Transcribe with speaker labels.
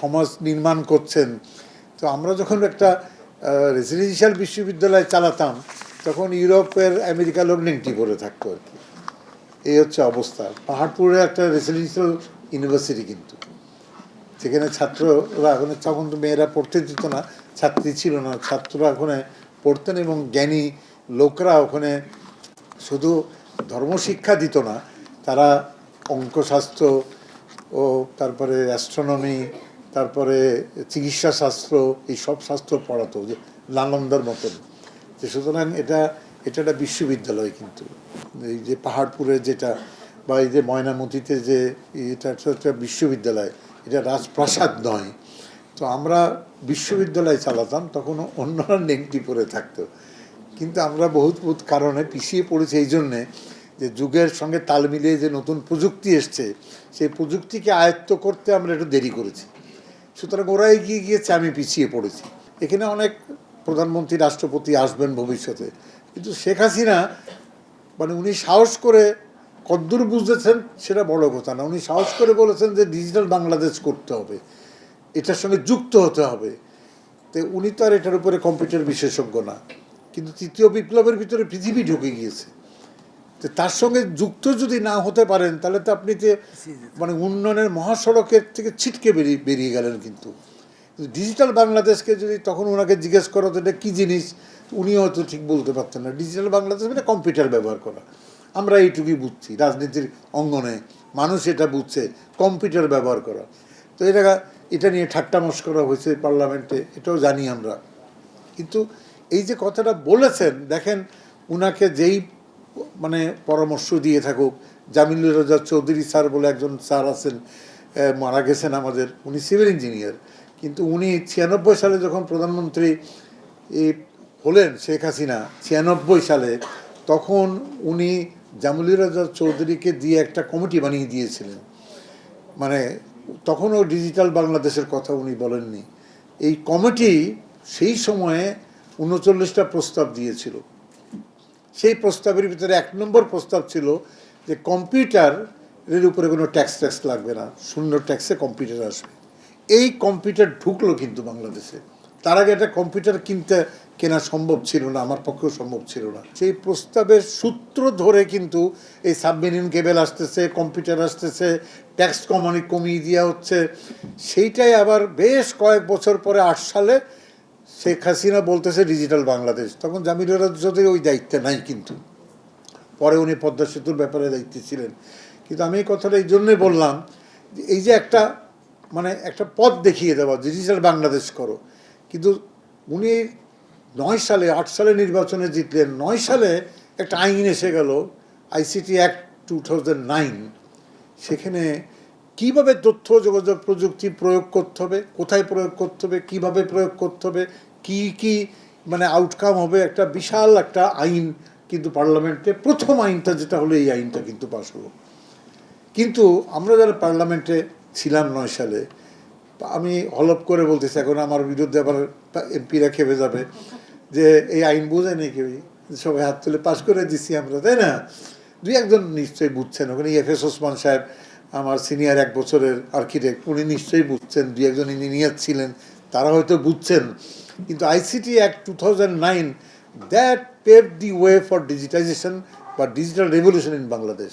Speaker 1: সমাজ নির্মাণ করছেন। তো আমরা যখন একটা রেসিডেন্সিয়াল বিশ্ববিদ্যালয় চালাতাম তখন ইউরোপের আমেরিকা লোক নেংটি পড়ে থাকতো আর কি। এই হচ্ছে অবস্থা। পাহাড়পুরে একটা রেসিডেন্সিয়াল ইউনিভার্সিটি কিন্তু, যেখানে ছাত্ররা তখন তো মেয়েরা পড়তে দিত না, ছাত্রী ছিল না, ছাত্ররা ওখানে পড়তেন এবং জ্ঞানী লোকরা ওখানে শুধু ধর্মশিক্ষা দিত না, তারা অঙ্কশাস্ত্র ও তারপরে অ্যাস্ট্রোনমি, তারপরে চিকিৎসা শাস্ত্র, এই সব শাস্ত্র পড়াতো, যে নালন্দার মতন। যে সুতরাং এটা একটা বিশ্ববিদ্যালয় কিন্তু, এই যে পাহাড়পুরে যেটা, বা এই যে ময়নামতিতে যে এটা একটা বিশ্ববিদ্যালয়, এটা রাজপ্রাসাদ নয়। তো আমরা বিশ্ববিদ্যালয় চালাতাম, তখন অন্যরা নেংটি পরে থাকতো, কিন্তু আমরা বহুত কারণে পিছিয়ে পড়েছি এই জন্যে যে যুগের সঙ্গে তাল মিলিয়ে যে নতুন প্রযুক্তি এসছে, সেই প্রযুক্তিকে আয়ত্ত করতে আমরা একটু দেরি করেছি। সুতরাং ওরা এগিয়ে গিয়েছে, আমি পিছিয়ে পড়েছি। এখানে অনেক প্রধানমন্ত্রী, রাষ্ট্রপতি আসবেন ভবিষ্যতে, কিন্তু শেখ হাসিনা মানে উনি সাহস করে কদ্দূর বুঝতেছেন সেটা বড় কথা না, উনি সাহস করে বলেছেন যে ডিজিটাল বাংলাদেশ করতে হবে, এটার সঙ্গে যুক্ত হতে হবে। তো উনি তো আর এটার উপরে কম্পিউটার বিশেষজ্ঞ না, কিন্তু তৃতীয় বিপ্লবের ভিতরে পৃথিবী ঢুকে গিয়েছে। তো তার সঙ্গে যুক্ত যদি না হতে পারেন তাহলে তো আপনি যে মানে উন্নয়নের মহাসড়কের থেকে ছিটকে বেরিয়ে গেলেন। কিন্তু ডিজিটাল বাংলাদেশকে যদি তখন ওনাকে জিজ্ঞেস করো তো এটা কী জিনিস, উনিও হয়তো ঠিক বলতে পারতেন না। ডিজিটাল বাংলাদেশ মানে কম্পিউটার ব্যবহার করা, আমরা এইটুকুই বুঝছি। রাজনীতির অঙ্গনে মানুষ এটা বুঝছে, কম্পিউটার ব্যবহার করা। তো এটা নিয়ে ঠাট্টা মশকরা হয়েছে পার্লামেন্টে, এটাও জানি আমরা। কিন্তু এই যে কথাটা বলেছেন, দেখেন উনাকে যেই মানে পরামর্শ দিয়ে থাকুক, জামিলুর রেজা চৌধুরী স্যার বলে একজন স্যার আছেন, মারা গেছেন আমাদের, উনি সিভিল ইঞ্জিনিয়ার, কিন্তু উনি 96 সালে যখন প্রধানমন্ত্রী হলেন শেখ হাসিনা 96 সালে, তখন উনি জামিলুর রেজা চৌধুরীকে দিয়ে একটা কমিটি বানিয়ে দিয়েছিলেন। মানে তখনও ডিজিটাল বাংলাদেশের কথা উনি বলেননি। এই কমিটি সেই সময়ে 39টা প্রস্তাব দিয়েছিল। সেই প্রস্তাবের ভিতরে 1 নম্বর প্রস্তাব ছিল যে কম্পিউটারের উপরে কোনো ট্যাক্স লাগবে না, শূন্য ট্যাক্সে কম্পিউটার আসবে। এই কম্পিউটার ঢুকলো কিন্তু বাংলাদেশে। তার আগে একটা কম্পিউটার কেনা সম্ভব ছিল না, আমার পক্ষেও সম্ভব ছিল না। সেই প্রস্তাবের সূত্র ধরে কিন্তু এই সাবমেরিন কেবল আসতেছে, কম্পিউটার আসতেছে, ট্যাক্স কমিয়ে দেওয়া হচ্ছে। সেইটাই আবার বেশ কয়েক বছর পরে 8 সালে শেখ হাসিনা বলতেছে ডিজিটাল বাংলাদেশ। তখন জামিলুর রেজা ওই দায়িত্বে নাই, কিন্তু পরে উনি পদ্মা সেতুর ব্যাপারে দায়িত্বে ছিলেন। কিন্তু আমি এই কথাটা এই জন্যই বললাম, এই যে একটা মানে একটা পথ দেখিয়ে দেওয়া, ডিজিটাল বাংলাদেশ করো। কিন্তু উনি 9 সালে 8 সালে নির্বাচনে জিতলেন, 9 সালে একটা আইন এসে গেল, আইসিটি অ্যাক্ট 2009। সেখানে কীভাবে তথ্য যোগাযোগ প্রযুক্তি প্রয়োগ করতে হবে, কোথায় প্রয়োগ করতে হবে, কীভাবে প্রয়োগ করতে হবে, কি মানে আউটকাম হবে, একটা বিশাল একটা আইন কিন্তু পার্লামেন্টে প্রথম আইনটা যেটা হলো, এই আইনটা কিন্তু পাশ হলো। কিন্তু আমরা যারা পার্লামেন্টে ছিলাম 9 সালে, আমি হলপ করে বলতেছি, এখন আমার বিরুদ্ধে আবার এমপিরা খেপে যাবে যে এই আইন বোঝে নেই কেউ, সবাই হাত তুলে পাশ করে দিচ্ছি আমরা, তাই না? 2-1 নিশ্চয়ই বুঝছেন, ওখানে এফএস ওসমান সাহেব আমার সিনিয়র 1 বছরের আর্কিটেক্ট, উনি নিশ্চয়ই বুঝছেন, 2-1 ইঞ্জিনিয়ার ছিলেন, তারা হয়তো বুঝছেন। কিন্তু ICT act 2009 that paved the way for digitisation বা ডিজিটাল রেভলিউশন ইন বাংলাদেশ।